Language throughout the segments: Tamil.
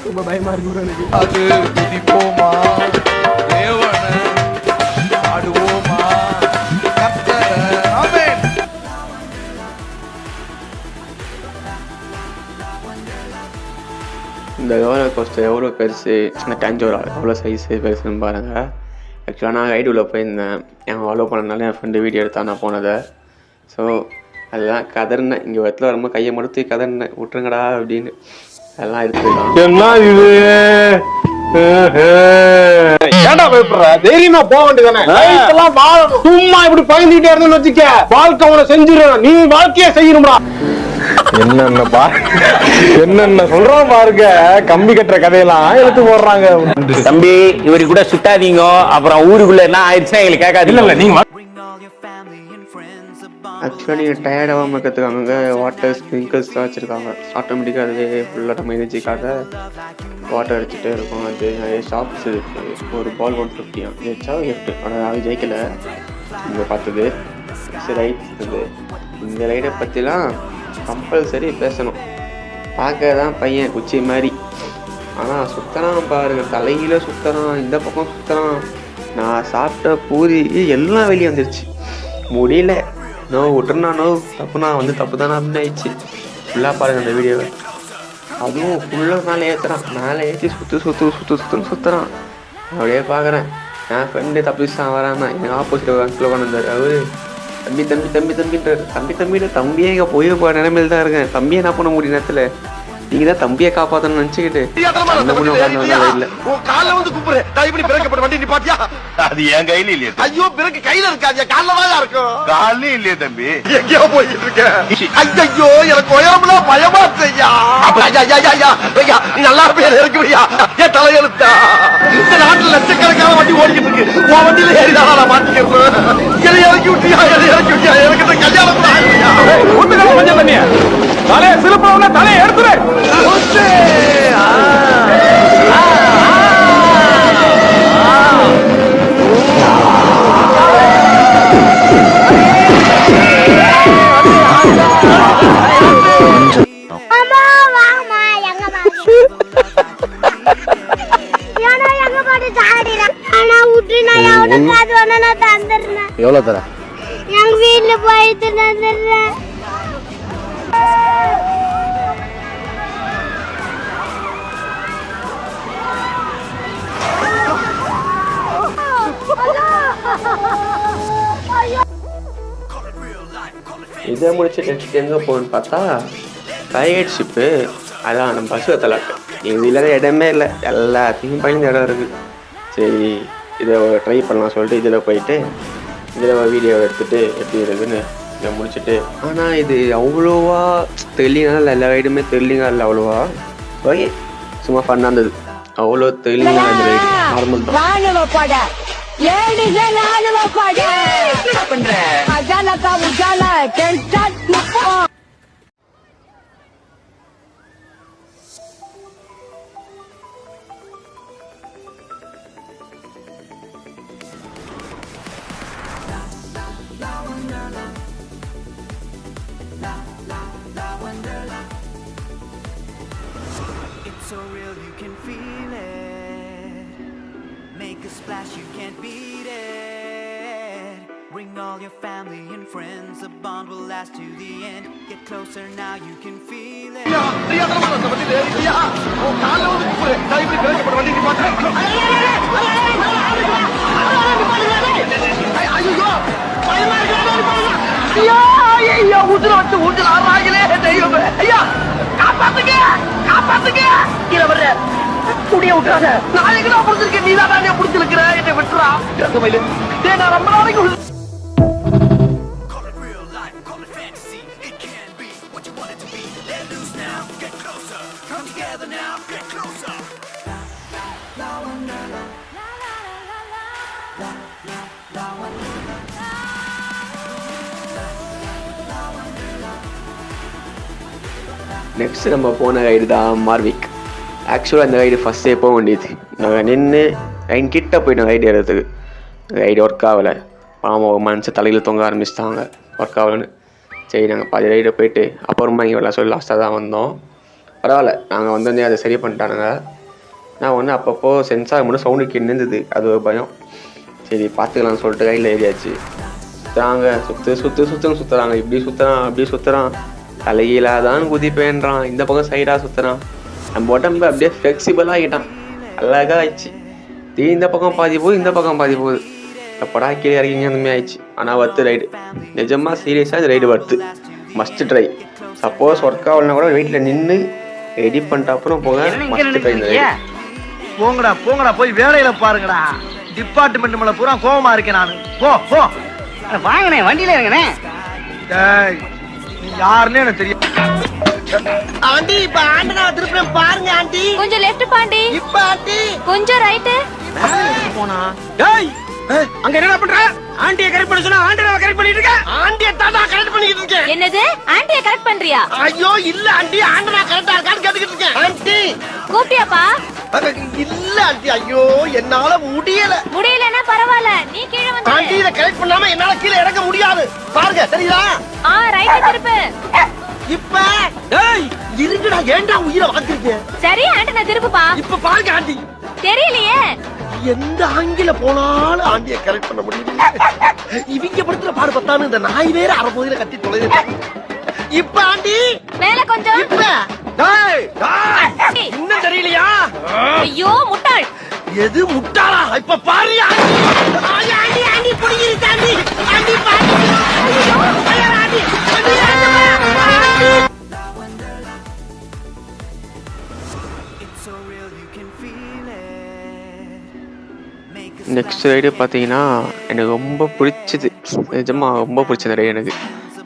ரொம்ப பயமா இருக்கு எனக்கு. அது குதிப்போமா தேவன ஆடுவோமா கர்த்தர ஆமென். இந்த ரோலர் கோஸ்டர் எவ்வளோ பெருசு, இந்த டஞ்சோரா எவ்வளோ சைஸு பெருசுன்னு பாருங்கள். ஆக்சுவலாக நான் ரைடு உள்ள போயிருந்தேன், என் ஃபாலோ பண்ணனால என் ஃப்ரெண்டு வீடியோ எடுத்தான் நான் போனதை. ஸோ அதெல்லாம் கதறினேன், இங்கே இடத்துல வரும்போது கையை மடுத்து கதறினேன், விட்டுருங்கடா அப்படின்னு. அதெல்லாம் எடுத்துக்கலாம். என்ன இது ஏன்டா பயப்படுற? தைரியமா போக வேண்டியதானே. சும்மா இப்படி பயந்துகிட்டே இருந்தேன்னு வச்சுக்க, வாழ்க்கை அவனை செஞ்சிடும், நீ வாழ்க்கையே செய்யணும்டா. என்னென்ன சொல்றோம் பாருங்க, கம்பி கட்டுற கதையெல்லாம் எடுத்து போடுறாங்க. தம்பி இவரு கூட சுட்டாதீங்க, அப்புறம் ஊருக்குள்ள என்ன ஆயிடுச்சுன்னா எங்களுக்கு கேட்காது. இல்ல நீங்க ஆக்சுவலாக நீங்கள் டயர்டாகாமல் இருக்கிறதுக்காக வாட்டர் ஸ்ப்ரிங்கிள்ஸ் தான் வச்சுருக்காங்க. ஆட்டோமேட்டிக்காக அதுவே ஃபுல்லாக நம்ம எனர்ஜிக்காக வாட்டர் அடிச்சுட்டே இருக்கும். அது நிறைய ஷாப்ஸ் இருக்குது. ஒரு பால் 150 ஜெயிச்சா எட்டு, ஆனால் அது ஜெயிக்கலை. இங்கே பார்த்தது சரி ரைட் இருக்குது. இந்த ரைடை பற்றிலாம் கம்பல்சரி பேசணும். பார்க்க தான் பையன் குச்சி மாதிரி, ஆனால் சுத்தரான் பாருங்க, தலையில சுத்தரான், இந்த பக்கம் சுத்தரான். நான் சாப்பிட்ட பூரி எல்லாம் வெளியே வந்துருச்சு, முடியல. நோ விட்டுருனா, நோ தப்புனா வந்து தப்பு தானே அப்படின்னு ஆயிடுச்சு. ஃபுல்லாக பாருங்கள் அந்த வீடியோவை. அதுவும் ஃபுல்லாக மேலே ஏற்றுறான், மேலே ஏற்றி சுற்றுறான். அப்படியே பார்க்குறேன். என் ஃப்ரெண்டு தப்பிச்சான் வராமல் எனக்கு ஆப்போசிட் அங்கிள் உட்காந்துருந்தார். அவர் தம்பியே இங்கே போய் நிலைமையில் தான் இருக்கேன். தம்பியை என்ன பண்ண முடியும் நேரத்தில்? நீங்க தான் தம்பியை காப்பாத்தணும்னு நினைச்சுக்கிட்டு அது என் கையில இல்லையா? ஐயோ பிறகு கையில இருக்காது, காலதான் இருக்கும். காலே இல்லையே தம்பி, எங்கேயோ போயிட்டு இருக்கேன். ஐயோ எனக்கு உயரம்னா பயமா செய்யா. நீ நல்லா பேர் இருக்குறியா? என் தலையெழுத்தா? இந்த நாட்டுல லட்சக்கணக்கான வண்டி ஓடிக்கிட்டு இருக்கு, உன் வண்டியில ஏறிதான் நான் மாட்டிக்கிறேன். எதை இறக்கி விட்டியா, எனக்கு இந்த கல்யாணம் கூட ஆகலையா? கொஞ்சம் தண்ணியா தலையை சிலுப்ப தலையை எடுத்துரு. எவ்வளோ தர? எங்க வீட்டுல போயிட்டு வந்துடுறேன். இதை முடிச்சு நெக்ஸ்ட் எங்கே போகணுன்னு பார்த்தா கைட் ஷிப்பு. அதான் நம்ம பஸ்ஸு தலாட்டு. இது இல்லாத இடமே இல்லை, எல்லாத்தையும் பயந்து இடம் இருக்குது. சரி இதை ட்ரை பண்ணலாம் சொல்லிட்டு இதில் போயிட்டு இதில் வீடியோ எடுத்துகிட்டு எப்படி இருக்குதுன்னு இதை முடிச்சுட்டு. ஆனால் இது அவ்வளோவா த்ரில்லிங்காக இல்லை, எல்லா ரைடுமே த்ரில்லிங்காக இல்லை அவ்வளோவா. ஓகே சும்மா ஃபன்னாக இருந்தது, அவ்வளோ த்ரில்லிங்காக இந்த ரைடு நார்மல் தான். So real you can feel it, make a splash you can't beat it, bring all your family and friends, the bond will last to the end, get closer now you can feel it. Next நம்ம போன ரைடு தான் மார்விக். ஆக்சுவலாக அந்த ரைடு ஃபஸ்ட்டே போக வேண்டியது. நாங்கள் நின்று ரைன் கிட்ட போயிட்டோம் ரைடு ஏறதுக்கு. ரைடு ஒர்க் ஆகலை, பாவம் மனுஷன் தலையில் தொங்க ஆரம்பிச்சிட்டாங்க ஒர்க் ஆகலைன்னு. சரி நாங்கள் பாதி ரைடை போயிட்டு அப்புறமா இங்கே விளாட சொல்லி லாஸ்ட்டாக தான் வந்தோம். பரவாயில்ல, நாங்கள் வந்தோடனே அதை சரி பண்ணிட்டானுங்க. நான் ஒன்று அப்பப்போ சென்சார் மட்டும் சவுண்டு நின்றுது, அது ஒரு பயம். சரி பார்த்துக்கலாம்னு சொல்லிட்டு கையில் ஏறியாச்சு. சுற்றுறாங்க, சுற்றுன்னு சுற்றுறாங்க. இப்படி சுற்றுறான் அப்படி சுற்றுறான், தலையிலாதான் குதிப்பேன்றான், இந்த பக்கம் சைடாக சுற்றுறான். நம்ம உடம்பு அப்படியே ஃப்ளெக்சிபிளாக ஆகிட்டான், அழகாக ஆயிடுச்சு. இந்த பக்கம் பாதி போகுது, இந்த பக்கம் பாதி போகுது. எப்படா கீழே இறங்கிங்க அந்த மாதிரி ஆயிடுச்சு. ஆனால் வர்த்து ரைடு, நிஜமாக சீரியஸாக இந்த ride worth, must try. Suppose work ஆகலனா கூட வீட்டில் நின்று எடிட் பண்ணிட்ட அப்புறம் போக மஸ்ட் ட்ரை இந்த ரைடு. போங்கடா போய் வேலையில பாருங்கடா. டிபார்ட்மெண்ட் மேல பூரா கோவமா இருக்கேன் நானு. போ வாங்கண்ணே, வண்டியில இருங்கண்ணே. நீ யாருன்னு எனக்கு தெரியும். ஆண்டி இப்ப ஆண்டனா திருப்பி பாருங்க ஆண்டி. கொஞ்சம் லெஃப்ட் பாண்டி. இப்ப ஆண்டி கொஞ்சம் ரைட். போனா டேய் அங்க என்ன பண்ற? ஆண்டியை கரெக்ட் பண்ண சொன்னா ஆண்டியை கரெக்ட் பண்ணிட்டு இருக்க. ஆண்டியை தாத்தா கரெக்ட் பண்ணிட்டு இருக்கேன். என்னது ஆண்டியை கரெக்ட் பண்றியா? ஐயோ இல்ல ஆண்டி, ஆண்டனா கரெக்டா இருக்கான்னு கேட்டுக்கிட்டு இருக்கேன். ஆண்டி கூப்பிட்டியாப்பா? இல்ல ஆண்டி, ஐயோ என்னால முடியலன்னா பரவாயில்ல, நீ கீழே வந்து. ஆண்டி இத கரெக்ட் பண்ணாம என்னால கீழே இறங்க முடியாது. பாருங்க தெரியுதா? ரைட் திருப்பு. இப்ப டேய் இருங்கடா, ஏன்டா உயிரை வாங்குறீங்க? சரி ஆண்டனா திருப்புப்பா. இப்ப பாருங்க ஆண்டி. தெரியலையே, எந்த ஆங்கில போனாலும் ஆண்டியை கரெக்ட் பண்ண முடியல. இவங்க படுத்துற பாடு பத்தானு இந்த நாய் வேற அரைப்பகுதியில கத்தி தொலைது. இப்ப ஆண்டி மேல கொஞ்சம். இப்ப டேய் இன்னும் தெரியலையா? ஐயோ முட்டாள். எது முட்டாளா? இப்ப பாரு ஆண்டி. ஆண்டி ஆண்டி புடிங்கிருச்சு ஆண்டி. ஆண்டி பாரு. ஐயோ ஆண்டி நெக்ஸ்ட் ரைடு பார்த்தீங்கன்னா எனக்கு ரொம்ப பிடிச்சது, நிஜமாக ரொம்ப பிடிச்ச ரைடு எனக்கு.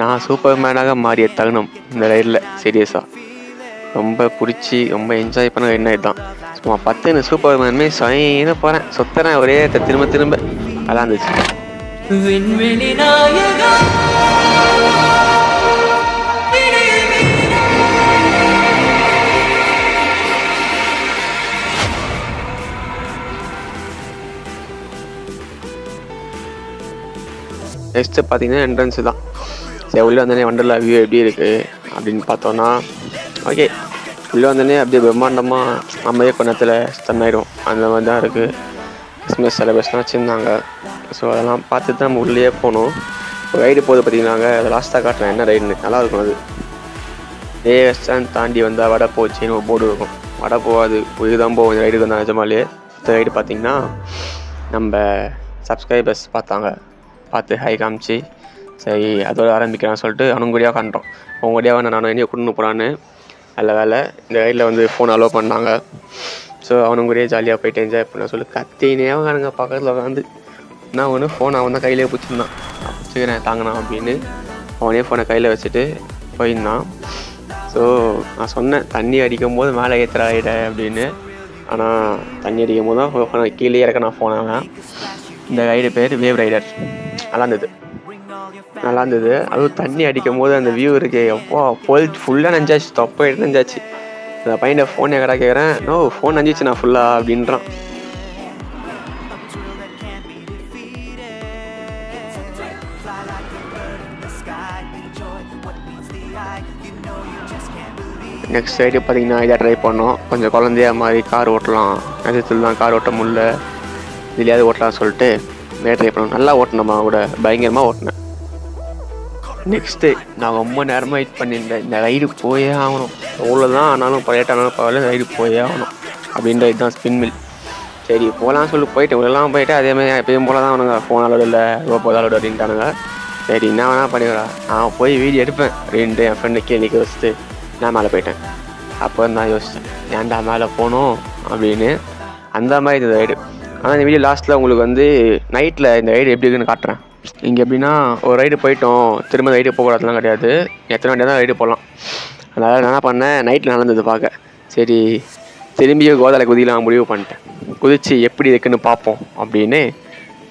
நான் சூப்பர் மேனாக மாறிய தருணம் இந்த ரைடில். சீரியஸாக ரொம்ப பிடிச்சி ரொம்ப என்ஜாய் பண்ண என்ன இதுதான். சும்மா 10 சூப்பர் மேனுமே சைன்னு போகிறேன், சுற்றுறேன் ஒரே திரும்ப அதான் இருந்துச்சு. நெக்ஸ்ட்டு பார்த்தீங்கன்னா என்ட்ரன்ஸு தான். சரி உள்ளே வந்தோடனே வண்டர்லா வியூ எப்படி இருக்குது அப்படின்னு பார்த்தோன்னா, ஓகே உள்ளே வந்தோடனே அப்படியே பிரம்மாண்டமாக நம்மளே கொஞ்ச நேரத்தில் ஸ்டன் ஆகிடும், அந்த மாதிரி தான் இருக்குது. கிறிஸ்மஸ் செலிப்ரேஷன்லாம் வச்சுருந்தாங்க. ஸோ அதெல்லாம் பார்த்துட்டு தான் நம்ம உள்ளே போகணும். இப்போ ரைடு போகுது பார்த்தீங்கன்னாங்க, அதை லாஸ்ட்டாக காட்டுறேன் என்ன ரைடுன்னு. நல்லாயிருக்கும் அது. ஸ்டாண்ட் தாண்டி வந்தால் வடை போச்சுன்னு ஒரு போர்டு இருக்கும். வடை போகாது, உயிர் தான் போகும் இந்த ரைடுக்கு வந்தால் நிஜமாலே. இந்த ரைடு பார்த்திங்கன்னா நம்ம சப்ஸ்கிரைபர்ஸ் பார்த்து ஹை காமிச்சு சரி அதோட ஆரம்பிக்கிறான்னு சொல்லிட்டு அவனுங்கூடியாக காண்றோம். அவங்கூடியாக நானும் என்னையை கொண்டு போகிறான்னு நல்ல வேலை இந்த ரைடில் வந்து ஃபோன் அலோவ் பண்ணாங்க. ஸோ அவனுங்கூடியே ஜாலியாக போயிட்டு என்ஜாய் பண்ண சொல்லி கத்தினே அவனுங்க பக்கத்தில் உட்காந்து. நான் ஒன்று ஃபோன் அவன் தான் கையிலே பிடிச்சிருந்தான், பிடிச்சிக்கிறேன் தாங்கண்ணா அப்படின்னு. அவனே ஃபோனை கையில் வச்சுட்டு போயிருந்தான். ஸோ நான் சொன்னேன் தண்ணி அடிக்கும் போது மேலே ஏற்றுறா ரைடை அப்படின்னு. ஆனால் தண்ணி அடிக்கும் போது தான் ஃபோனை கீழே இறக்க நான் போனேன். இந்த ரைடு பேர் வேவ் ரைடர். நல்லா இருந்தது. அதுவும் தண்ணி அடிக்கும் போது அந்த வியூ இருக்கு, எப்போ ஃபுல்லாக நஞ்சாச்சு, தொப்பை எடுத்து நஞ்சாச்சு. அந்த பையனை ஃபோன் எங்கடா கேட்குறேன், நோ ஃபோன் நஞ்சிச்சு நான் ஃபுல்லாக அப்படின்றான். நெக்ஸ்ட் ரைடு பார்த்தீங்கன்னா இதாக ட்ரை பண்ணோம். கொஞ்சம் குழந்தையா மாதிரி கார் ஓட்டலாம், நிஜத்தில் தான் கார் ஓட்ட முடியல, இதுலையாவது ஓட்டலாம்னு சொல்லிட்டு ட்ரை பண்ணோம். நல்லா ஓட்டினம்மா கூட, பயங்கரமாக ஓட்டினேன். நெக்ஸ்ட்டு நான் ரொம்ப நேரமாக வெயிட் பண்ணியிருந்தேன், இந்த ரைடு போயே ஆகணும், எவ்வளோ தான் ஆனாலும் லேட்டானாலும் பரவாயில்ல ரைடு போயே ஆகணும் அப்படின்ற இதுதான் ஸ்பின் மில். சரி போகலான்னு சொல்லி போயிட்டு உள்ளெல்லாம் போயிட்டு அதேமாதிரி எப்பயும் போல தான் அவனுங்க ஃபோன் அலோடு இல்லை ரோபோ அலோடு அப்படின்ட்டானுங்க. சரி என்ன வேணால் பண்ணிக்கிறா, நான் போய் வீடியோ எடுப்பேன் அப்படின்ட்டு என் ஃப்ரெண்டு கீழே நிற்க வச்சுட்டு நான் மேலே போயிட்டேன். அப்போ தான் யோசித்தேன் ஏன்டா மேலே போகணும் அப்படின்னு. அந்த மாதிரி இந்த ரைடு. ஆனால் இந்த வீடியோ லாஸ்ட்டில் உங்களுக்கு வந்து நைட்டில் இந்த ரைடு எப்படி இருக்குன்னு காட்டுறேன். இங்கே எப்படின்னா ஒரு ரைடு போயிட்டோம், திரும்ப ரைடு போகக்கூடாதுலாம் கிடையாது, எத்தனை வண்டியாக தான் ரைடு போகலாம். அதனால் நான் என்ன பண்ணேன், நைட்டில் நடந்தது பார்க்க சரி திரும்பியும் கோதாலை குதிக்கலாம் முடிவு பண்ணிட்டேன். குதிச்சு எப்படி இருக்குன்னு பார்ப்போம் அப்படின்னு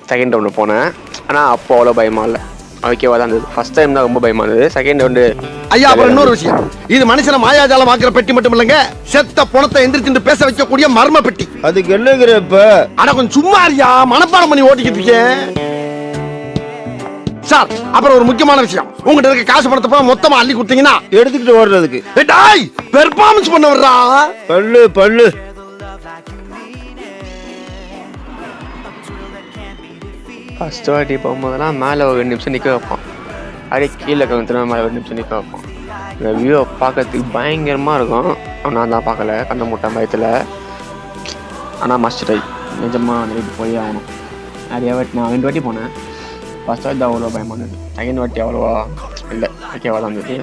செகண்ட் ரவுண்டு போனேன். ஆனால் அப்போ அவ்வளோ பயமாக இல்லை, ஓகேவா தான் இருந்தது. ஃபர்ஸ்ட் டைம் தான் ரொம்ப பயமாக இருந்தது. செகண்ட் ரவுண்டு ஐயா அப்புறம் இன்னொரு விஷயம், இது மனுஷனை மாயாஜாலம் ஆக்குற பெட்டி மட்டும் இல்லைங்க, செத்த பணத்தை எந்திரிச்சு பேச வைக்கக்கூடிய மர்ம பெட்டி. அதுக்கு என்னங்கிற இப்ப ஆனா கொஞ்சம் சும்மா இருக்கியா, மனப்பாடம் பண்ணி ஓட்டிக்கிட்டு இருக்கேன். சார் அப்புறம் ஒரு முக்கியமான விஷயம், உங்ககிட்ட இருக்க காசு பணத்தை போய் மொத்தமா அள்ளி கொடுத்தீங்கன்னா எடுத்துக்கிட்டு ஓடுறதுக்கு டேய் பெர்ஃபார்மன்ஸ் பண்ண வர்றா. பல்லு பல்லு. ஃபஸ்ட்டு வாட்டி போகும்போதெல்லாம் மேலே ஒரு 2 நிமிஷம் நிற்க வைப்பான், அப்படியே கீழே கவுத்துனா மேலே 2 நிமிஷம் நிற்க வைப்பான். இந்த வியூவை பார்க்கறதுக்கு பயங்கரமாக இருக்கும். நான் தான் பார்க்கல, கண்ட முட்டை பயத்தில். ஆனால் மஸ்ட் ட்ரை, நிஜமாக அந்த வீட்டு போய் ஆகணும். நிறைய வாட்டி நான் 2 வாட்டி போனேன். ஃபஸ்ட் வாட்டி அவ்வளோ பயமானது, செகண்ட் வாட்டி அவ்வளோவா இல்லை, ஓகேவா தான் இருந்தது.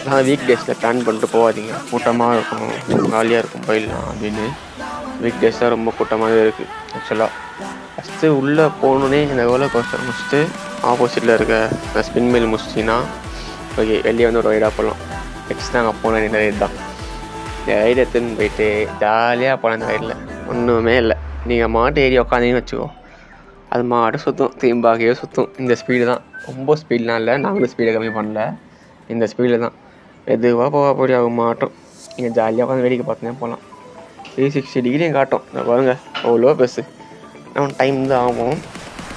நான் வீக் டேஸில் பிளான் பண்ணிட்டு போகாதீங்க, கூட்டமாக இருக்கும், காலியாக இருக்கும், போயிடலாம் அப்படின்னு. வீக் டேஸ் தான் ரொம்ப கூட்டமாகவே இருக்குது ஆக்சுவலாக. ஃபஸ்ட்டு உள்ளே போகணுன்னே இந்த ரோலர் கோஸ்டர் முடிச்சுட்டு ஆப்போசிட்டில் இருக்க இந்த ஸ்பின் மில் முடிச்சிட்டிங்கன்னா ஓகே, வெளியே வந்து ஒரு ரைடாக போகலாம். நெக்ஸ்ட் நாங்கள் போன இந்த ரைடு தான். இந்த ரைடு எடுத்துன்னு போயிட்டு ஜாலியாக போனேன். அந்த ரைடில் ஒன்றுமே இல்லை, நீங்கள் மாட்டு ஏறி உட்காந்தீங்கன்னு வச்சுக்கோ, அது மாட்டு சுற்றும், தீம்பாகையே சுற்றும். இந்த ஸ்பீடு தான், ரொம்ப ஸ்பீட்லாம் இல்லை, நாங்களும் ஸ்பீடை கம்மி பண்ணல, இந்த ஸ்பீடில் தான் எதுவாக போக போய் ஆக மாட்டோம். நீங்கள் ஜாலியாக உட்காந்து வேடிக்கை பார்த்துனே போகலாம். 360 டிகிரியும் காட்டும். இந்த பாருங்க அவ்வளோ பெருசு, நம்ம டைம் தான் ஆகும்,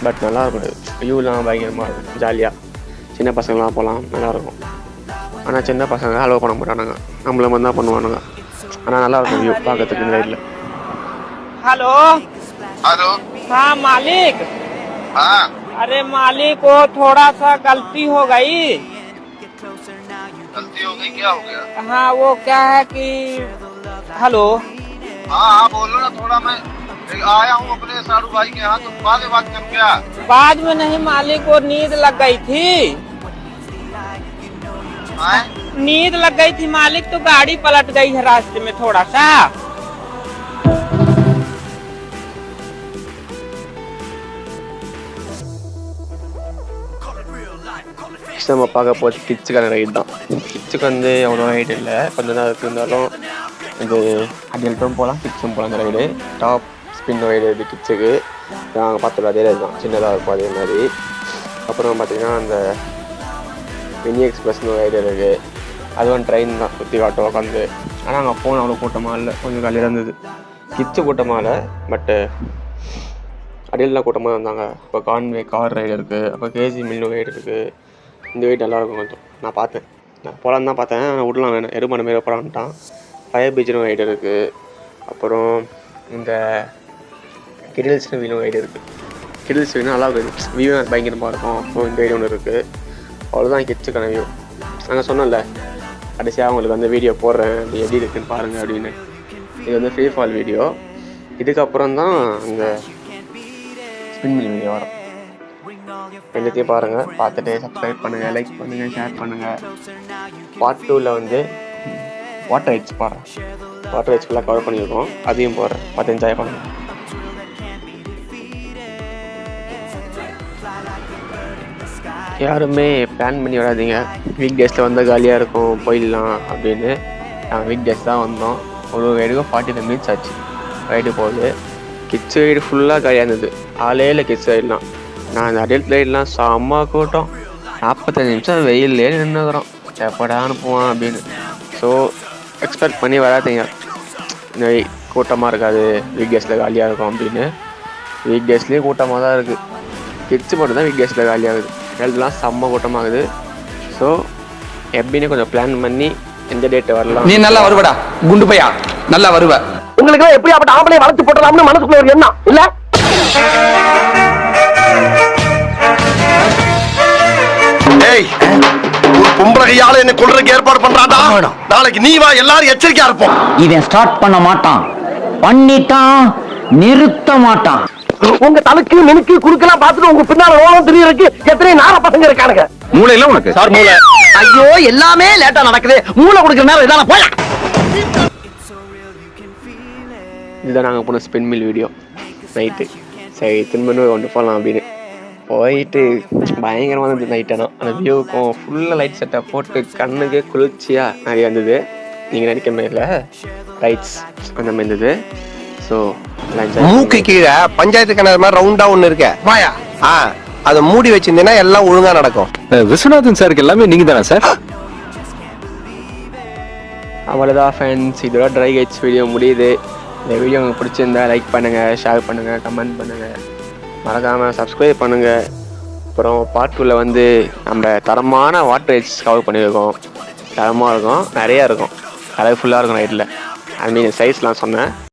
பட் நல்லாயிருக்கும். வியூலாம் பயங்கரமாக இருக்கும், ஜாலியாக சின்ன பசங்களாம் போகலாம், நல்லாயிருக்கும். ஆனால் சின்ன பசங்க அலோவ் பண்ண மாட்டானுங்க, நம்மள மாதிரி தான் பண்ணுவானுங்க. ஆனால் நல்லாயிருக்கும் வியூ பார்க்கறதுக்கு இந்த ரைடில். हेलो हेलो हाँ मालिक। हाँ अरे मालिक वो थोड़ा सा गलती हो गई। गलती हो गई, क्या हो गया? हाँ वो क्या है कि हेलो हाँ हाँ बोलो ना, थोड़ा मैं आया हूँ अपने साड़ू भाई के यहाँ, तो बाद में बात कर क्या? बाद में नहीं मालिक, वो नींद लग गई थी। आए? नींद लग गई थी मालिक, तो गाड़ी पलट गई है रास्ते में थोड़ा सा। நம்ம பார்க்க போகிறது கிட்ஸுக்கான ரைடு தான். கிட்ஸுக்கு வந்து அவ்வளோ ரைடு இல்லை, கொஞ்சம் தான் இருந்தாலும் இது அடல்ட்டும் போகலாம், கிட்ஸும் போகலாம். அந்த ரைடு டாப் ஸ்பின் ரைடு இது கிட்ஸுக்கு. நாங்கள் பார்த்துருவோம் அதே ரைடு தான், சின்னதாக இருக்கும் அதே மாதிரி. அப்புறம் பார்த்திங்கன்னா அந்த மினி எக்ஸ்பிரஸ்னு ரைடு இருக்குது, அதுவும் ட்ரெயின் தான், சுற்றி காட்டும் உட்காந்து. ஆனால் அங்கே போன அவ்வளோ கூட்டமாக இல்லை, கொஞ்சம் காலியாக இருந்தது. கிட்ஸு கூட்டமாக இல்லை, பட்டு அடியெல்லாம் கூட்டமாக இருந்தாங்க. இப்போ கான்வே கார் ரைடு இருக்குது, அப்போ கேஜி மில்லு ரைடு இருக்குது. இந்த வெயிட் நல்லாயிருக்கும் கொஞ்சம். நான் பார்த்தேன், நான் போகலான்னு தான் பார்த்தேன், ஆனால் விடலாம் வேணும், எருமனை மாரி போகலான்ட்டான். ஃபயர் பீச்சுன்னு ரைடு இருக்குது. அப்புறம் இந்த கிடில்ஸ்னு வீலும் ரைடு இருக்குது. கிடில்ஸ் வீலும் நல்லா இருக்குது, வியூ பயங்கரமாக இருக்கும். அப்போ இந்த ரைடு ஒன்று இருக்குது. அவ்வளோதான் கிட்ஸுக்கான வியூ. நாங்கள் சொன்னோம்ல கடைசியாக அவங்களுக்கு வந்து வீடியோ போடுறேன், அது எப்படி இருக்குன்னு பாருங்கள் அப்படின்னு. இது வந்து ஃப்ரீ ஃபால் வீடியோ. இதுக்கப்புறம் தான் அந்த ஸ்பின் மில் வீடியோ வரும். எல்லாத்தையும் பாருங்கள், பார்த்துட்டு சப்ஸ்கிரைப் பண்ணுங்கள், லைக் பண்ணுங்கள், ஷேர் பண்ணுங்கள். பார்ட் 2ல் வந்து வாட்டர் ரைட்ஸ் போடுறேன், வாட்டர் ரைட்ஸ் ஃபுல்லாக கவர் பண்ணியிருக்கோம், அதையும் போடுறேன், பார்த்து என்ஜாய் பண்ணுங்கள். யாருமே பிளான் பண்ணி வராதிங்க, வீக் டேஸில் வந்தால் காலியாக இருக்கும் போயிடலாம் அப்படின்னு. நாங்கள் வீக் டேஸ் தான் வந்தோம். ஒரு ரைடுக்கும் 45 மினிட்ஸ் ஆச்சு ரைடு போகுது. கிட்ஸ் ரைடு ஃபுல்லாக காலியாக இருந்தது, ஆளே இல்லை கிட்ஸ் ரைடெலாம். நான் அந்த அடல்ட் ரைடெலாம் செம்ம கூட்டம், 45 நிமிஷம் வெயிலே நின்றுக்கிறோம், எப்படா அனுப்புவான் அப்படின்னு. ஸோ எக்ஸ்பெக்ட் பண்ணி வராதிங்க, இந்த கூட்டமாக இருக்காது, வீக் டேஸில் காலியாக இருக்கும் அப்படின்னு. வீக் டேஸ்லேயும் கூட்டமாக தான் இருக்குது, கிட்ஸு மட்டும் தான் வீக் டேஸில் காலியாகுது. ஹெல்த்லாம் செம்ம கூட்டமாகுது. ஸோ எப்படின்னு கொஞ்சம் பிளான் பண்ணி எந்த டேட்டு வரலாம். நீ நல்லா வருவடா குண்டு பையா, நல்லா வருவ. உங்களுக்கு எல்லாம் எப்படியாப்பட்ட ஆம்பளை வளர்த்து போட்டலாம்னு மனசுக்குள்ள ஒரு எண்ணம் இல்ல? ஏய், ஒரு பொம்பளையால என்ன கொல்றதுக்கு ஏற்பாடு பண்றான்டா. நாளைக்கு நீ வா, எல்லாரும் எச்சரிக்கையா இருப்போம். இவன் ஸ்டார்ட் பண்ண மாட்டான், பண்ணிட்டான் நிறுத்த மாட்டான். உங்க தலைக்கு மினுக்கு குறுக்கெல்லாம் பார்த்துட்டு உங்க பின்னால ஓலம் தெரியறதுக்கு எத்தனை நார பசங்க இருக்கானுங்க. மூளை இல்ல உனக்கு? சார் மூளை. ஐயோ, எல்லாமே லேட்டா நடக்குது, மூளை கொடுக்குற நேரம் இதான போயா. இதுதான் நாங்கள் போன ஸ்பின் மில் வீடியோ நைட்டு. சரி திரும்ப கொண்டு போகலாம் அப்படின்னு போயிட்டு பயங்கரமாக இருந்தது நைட்டெல்லாம். அந்த வியூவுக்கும் ஃபுல்லாக லைட் செட்டப் போட்டு கண்ணுக்கே குளிர்ச்சியாக நிறைய இருந்தது. நீங்கள் நினைக்கிற மாதிரில ரைட்ஸ் அந்த மாதிரி இருந்தது. ஸோ மூக்கு கீழே பஞ்சாயத்து கிணறு மாதிரி ரவுண்டா ஒண்ணு இருக்க வாயா, அதை மூடி வச்சிருந்தீங்கன்னா எல்லாம் ஒழுங்கா நடக்கும். விஸ்வநாதன் சாருக்கு எல்லாமே நீங்க தானே சார்? அவ்வளோதான் ஃப்ரெண்ட்ஸ், இதோட ட்ரை கைட்ஸ் வீடியோ முடியுது. இந்த வீடியோ உங்களுக்கு பிடிச்சிருந்தா லைக் பண்ணுங்கள், ஷேர் பண்ணுங்கள், கமெண்ட் பண்ணுங்கள். மறக்காமல் சப்ஸ்கிரைப் பண்ணுங்கள். அப்புறம் பார்ட் 2ல வந்து நம்ம தரமான வாட்டர் ரைட்ஸ் கவர் பண்ணியிருக்கோம். தரமாக இருக்கும், நிறையா இருக்கும், கலர்ஃபுல்லாக இருக்கும் நைட்டில். அது நீங்கள் சைஸ்லாம் சொன்னேன்.